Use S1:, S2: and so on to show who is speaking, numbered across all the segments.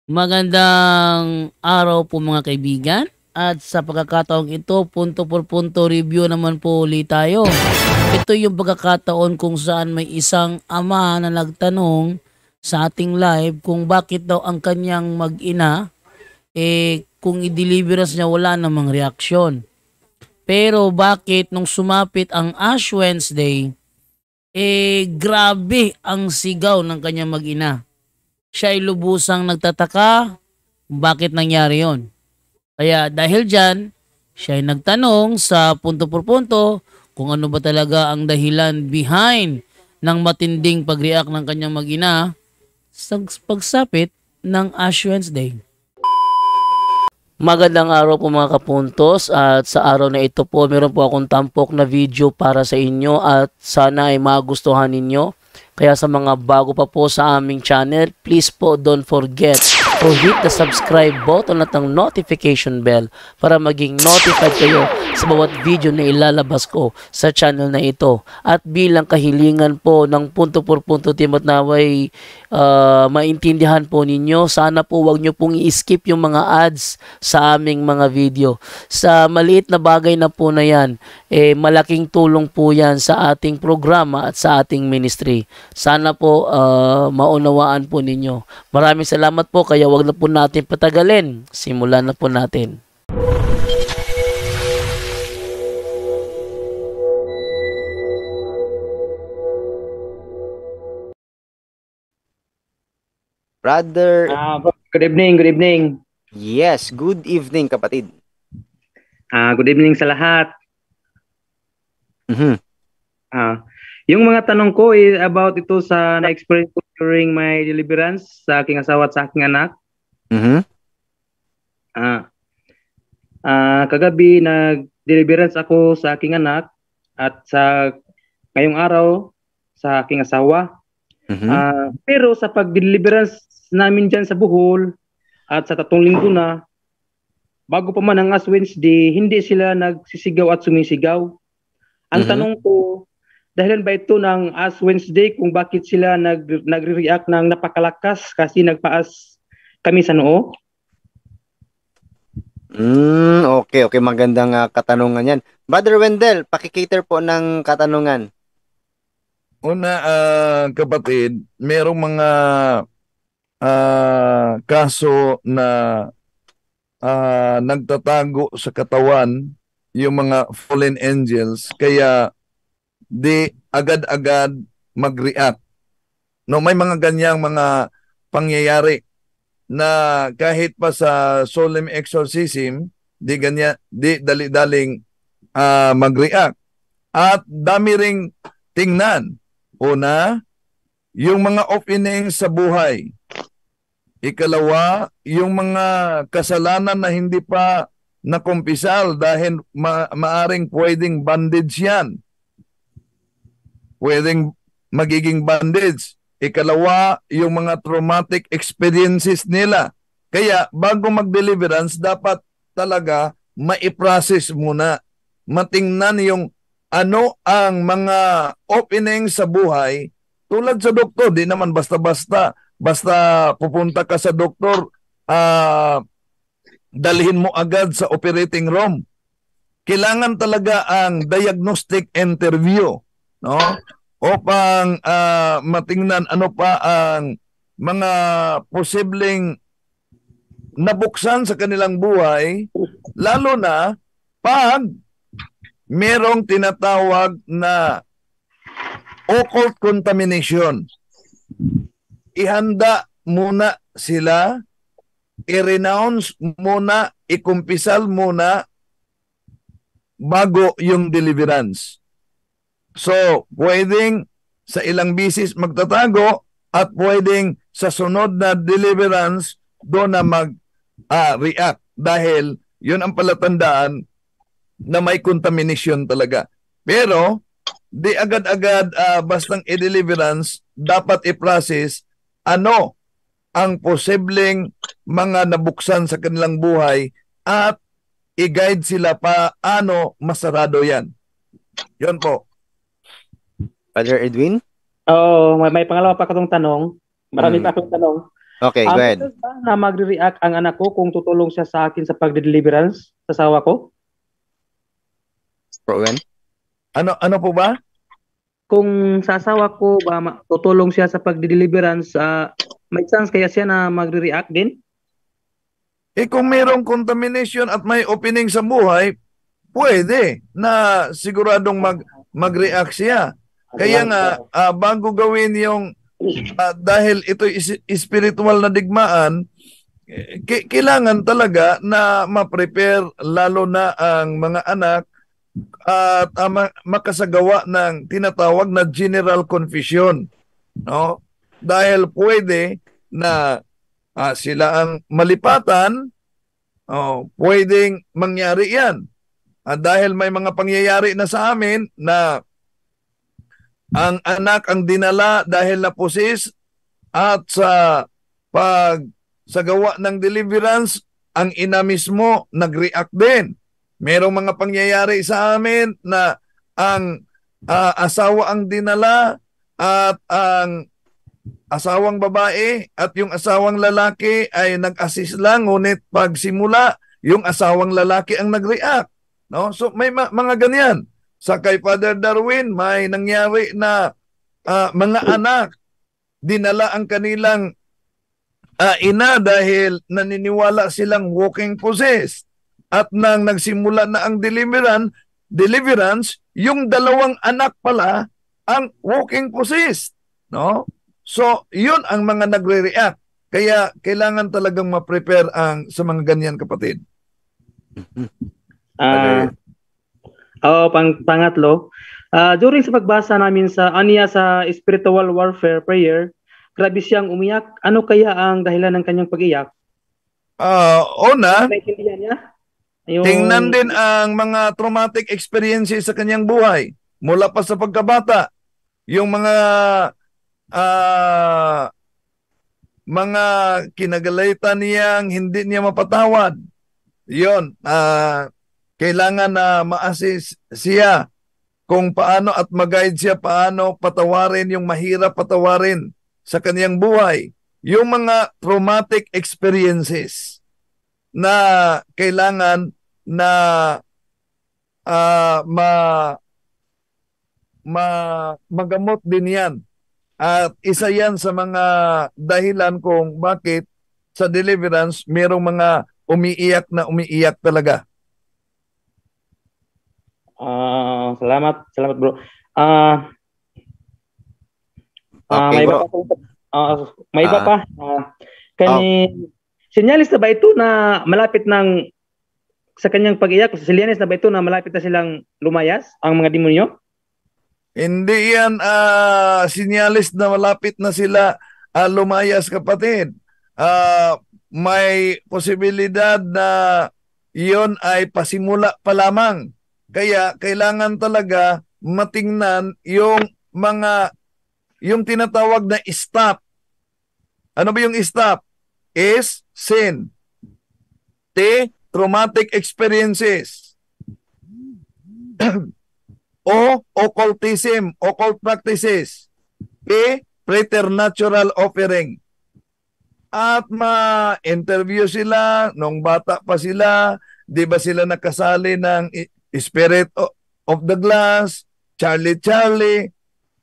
S1: Magandang araw po mga kaibigan. At sa pagkakataong ito, punto por punto review naman po ulit tayo. Ito yung pagkakataon kung saan may isang ama na nagtanong sa ating live kung bakit daw ang kanyang mag-ina, kung i-deliverance niya wala namang reaksyon. Pero bakit nung sumapit ang Ash Wednesday, grabe ang sigaw ng kanyang mag-ina. Siya ay lubusang nagtataka kung bakit nangyari yon. Kaya dahil dyan, siya ay nagtanong sa punto por punto kung ano ba talaga ang dahilan behind ng matinding pag-react ng kanyang mag-ina sa pagsapit ng Ash Wednesday. Magandang araw po mga kapuntos, at sa araw na ito po meron po akong tampok na video para sa inyo at sana ay magustuhan ninyo. Kaya sa mga bago pa po sa aming channel, please po don't forget to hit the subscribe button at ang notification bell para maging notified kayo sa bawat video na ilalabas ko sa channel na ito. At bilang kahilingan po ng punto por punto team at naway maintindihan po ninyo, sana po wag nyo pong i-skip yung mga ads sa aming mga video. Sa maliit na bagay na po na yan, malaking tulong po yan sa ating programa at sa ating ministry. Sana po maunawaan po ninyo. Maraming salamat po, kaya wag na po natin patagalin. Simulan na po natin.
S2: Brother,
S3: Good evening, good evening.
S2: yes, good evening kapatid.
S3: Good evening sa lahat.
S2: Mhm.
S3: Yung mga tanong ko is about ito sa na-experience ko during my deliverance sa aking asawa at sa aking anak.
S2: Mhm.
S3: Kagabi nag-deliverance ako sa aking anak at sa ngayong araw sa aking asawa.
S2: Mhm.
S3: Pero sa pag-deliverance namin dyan sa Bohol at sa 3 linggo na, bago pa man ang Ash Wednesday, hindi sila nagsisigaw at sumisigaw. Ang tanong ko, dahilan ba ito ng Ash Wednesday kung bakit sila nagre-react ng napakalakas kasi nagpaas kami sa noo?
S2: Okay, magandang katanungan yan. Brother Wendell, pakikater po ng katanungan.
S4: Una, kapatid, merong mga kaso na nagtatago sa katawan yung mga fallen angels, kaya di agad-agad mag-react. No, may mga ganyang mga pangyayari na kahit pa sa solemn exorcism, di dali-daling mag-react. At dami ring tingnan. Una, yung mga opening sa buhay. Ikalawa, yung mga kasalanan na hindi pa nakumpisal dahil maaring pwedeng bandage yan. Pwedeng magiging bandage. Ikalawa, yung mga traumatic experiences nila. Kaya bago mag-deliverance, dapat talaga ma-process muna. Matingnan yung ano ang mga opening sa buhay. Tulad sa doktor, di naman basta-basta. Basta pupunta ka sa doktor, dalhin mo agad sa operating room. Kailangan talaga ang diagnostic interview, no? Upang matingnan ano pa ang mga posibleng nabuksan sa kanilang buhay, lalo na pag merong tinatawag na occult contamination. Ihanda muna sila, i-renounce muna, ikumpisal muna bago yung deliverance. So, pwedeng sa ilang bisis magtatago at pwedeng sa sunod na deliverance doon na mag-react dahil yun ang palatandaan na may contamination talaga. Pero, di agad-agad bastang i-deliverance, dapat i-process ano ang posibleng mga nabuksan sa kanilang buhay at i-guide sila paano masarado yan. Yun po.
S2: Brother Edwin?
S3: May pangalawa pa akong tanong. Marami pa akong tanong.
S2: Okay, go ahead.
S3: Ito ba na magre-react ang anak ko kung tutulong siya sa akin sa pagde-deliverance sa asawa ko?
S2: Bro Wen?
S4: Ano po ba?
S3: Kung sa asawa ko ba tutulong siya sa pagde-deliverance, may chance kaya siya na magre-react din?
S4: Kung mayroong contamination at may opening sa buhay, pwede na siguradong mag-react siya. Kaya nga, bago gawin yung, dahil ito spiritual na digmaan, kailangan talaga na ma-prepare lalo na ang mga anak at makasagawa ng tinatawag na general confession. No? Dahil pwede na sila ang malipatan, pwedeng mangyari yan. Dahil may mga pangyayari na sa amin na ang anak ang dinala dahil napusis at sa pagsagawa ng deliverance, ang ina mismo nag-react din. Merong mga pangyayari sa amin na ang asawa ang dinala at ang asawang babae at yung asawang lalaki ay nag-assist lang, ngunit pagsimula, yung asawang lalaki ang nag-react. No? So may mga ganyan. Sa kay Father Darwin, may nangyari na mga anak, dinala ang kanilang ina dahil naniniwala silang walking possessed. At nang nagsimula na ang deliverance, yung dalawang anak pala ang walking possessed. No? So, yun ang mga nagre-react. Kaya kailangan talagang ma-prepare sa mga ganyan, kapatid.
S3: Pangatlo, during sa pagbasa namin sa Anya sa spiritual warfare prayer, grabe siyang umiyak. Ano kaya ang dahilan ng kanyang pag-iyak?
S4: Una,
S3: Naintindihan niya?
S4: tingnan din ang mga traumatic experiences sa kanyang buhay. Mula pa sa pagkabata, yung mga kinagalitan niyang hindi niya mapatawad. Yun, kailangan na ma-assist siya kung paano at mag-guide siya paano patawarin yung mahirap patawarin sa kanyang buhay. Yung mga traumatic experiences na kailangan na magamot din yan. At isa yan sa mga dahilan kung bakit sa deliverance merong mga umiiyak talaga.
S3: Salamat bro.
S2: Okay,
S3: May iba
S2: bro.
S3: pa may iba pa. Sinyalis na ba ito na malapit ng sa kanyang pag-iyak? Sinyalis na ba ito na malapit na silang lumayas ang mga demonyo?
S4: Hindi yan sinyalis na malapit na sila lumayas, kapatid. May posibilidad na iyon ay pasimula pa lamang. Kaya kailangan talaga matingnan yung tinatawag na stop. Ano ba yung stop? Is sin. T, traumatic experiences. O, occultism, occult practices. P, preternatural offering. At ma-interview sila nung bata pa sila, di ba sila nakasali ng Spirit of the Glass, Charlie,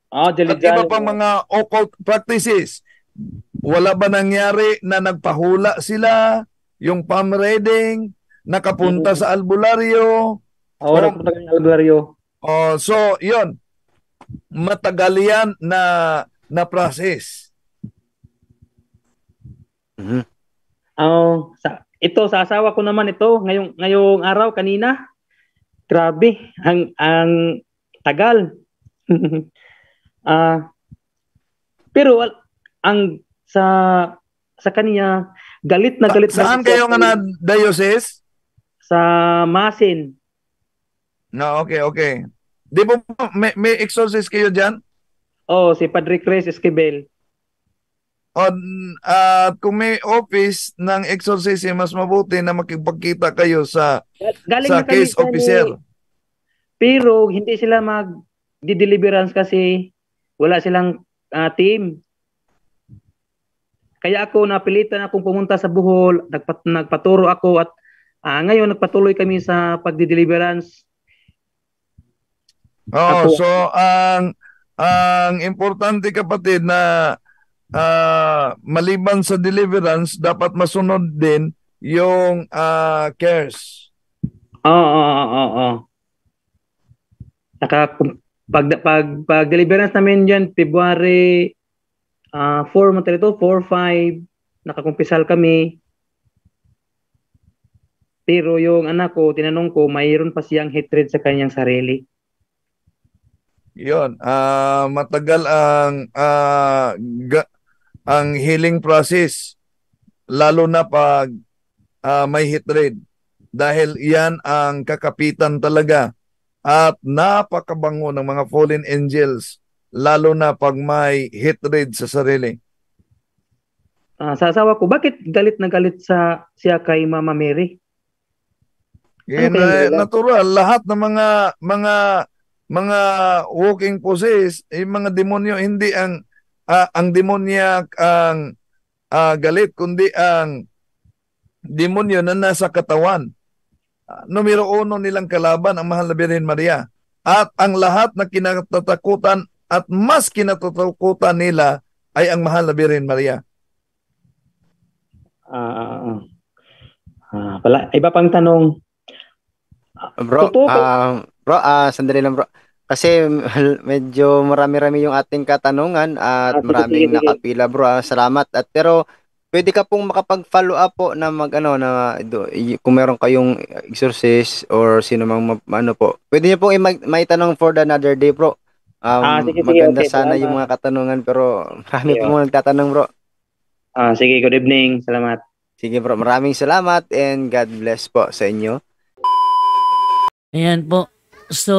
S4: at iba pang mga occult practices. Wala ba nangyari na nagpahula sila, yung palm reading, nakapunta sa albularyo?
S3: Nakapunta sa albularyo.
S4: So, yun. Matagal yan na process.
S3: Ito sa asawa ko naman ito ngayong araw kanina. Grabe ang tagal. Pero ang sa kanya galit na galit.
S4: Saan kayo nga na diocese?
S3: Sa Masin.
S4: No, okay. Di ba may exorcist kayo dyan?
S3: Si Padre Cres Esquivel.
S4: Kung may office ng exorcism, mas mabuti na makipagkita kayo sa case officer.
S3: Pero hindi sila mag-deliverance kasi wala silang team. Kaya ako napilitan akong pumunta sa Bohol, nagpaturo ako at ngayon nagpatuloy kami sa pagdi-deliverance.
S4: Oh,
S3: Ako,
S4: so ang importante kapatid na maliban sa deliverance, dapat masunod din yung cares.
S3: oo. Saka pag deliverance namin diyan February 4 mo ito, 4, 5, nakakumpisal kami. Pero yung anak ko, tinanong ko, mayroon pa siyang hatred sa kanyang sarili.
S4: Yon, matagal ang healing process, lalo na pag may hatred, dahil yan ang kakapitan talaga at napakabango ng mga fallen angels, lalo na pag may hatred sa sarili.
S3: Sa asawa ko, bakit galit na galit siya kay Mama Mary?
S4: Yan,
S3: kayang dahilan?
S4: natural, lahat ng mga walking possessed, yung mga demonyo, hindi ang demonyak ang galit, kundi ang demonyo na nasa katawan. Numero 1 nilang kalaban ang mahal na Birhen Maria. At ang lahat na kinatatakutan at mas kinatatakutan nila ay ang mahal na Birhen Maria.
S3: Iba pang tanong.
S2: Bro,
S3: Totoo
S2: sandali lang bro. Kasi medyo marami-rami yung ating katanungan at
S3: sige,
S2: maraming
S3: sige.
S2: nakapila bro. Salamat. At pero pwede ka pong makapag-follow up po na kung meron kayong exorcist or sino mang po. Pwede niyo pong maitanong for the another day bro.
S3: Sige,
S2: Maganda
S3: okay,
S2: sana
S3: salamat.
S2: yung mga katanungan pero marami
S3: Okay,
S2: po mga nagtatanong bro.
S3: Sige, good evening. Salamat.
S2: Sige bro, maraming salamat and God bless po sa inyo.
S1: Ayan po. So,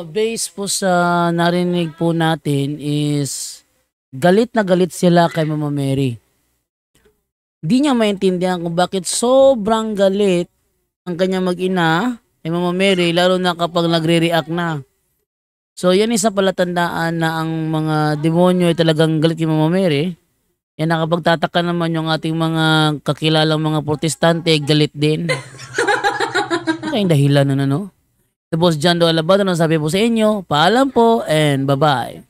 S1: based po sa narinig po natin is galit na galit sila kay Mama Mary. Di niya maintindihan kung bakit sobrang galit ang kanyang mag-ina kay Mama Mary, lalo na kapag nagre-react na. So, yan isa palatandaan na ang mga demonyo ay talagang galit kay Mama Mary. Yan, nakapagtataka naman yung ating mga kakilalang mga protestante, galit din. Kayong dahilan na, no? The Boss John Do Alabado, sabi po sa inyo, paalam po and bye-bye.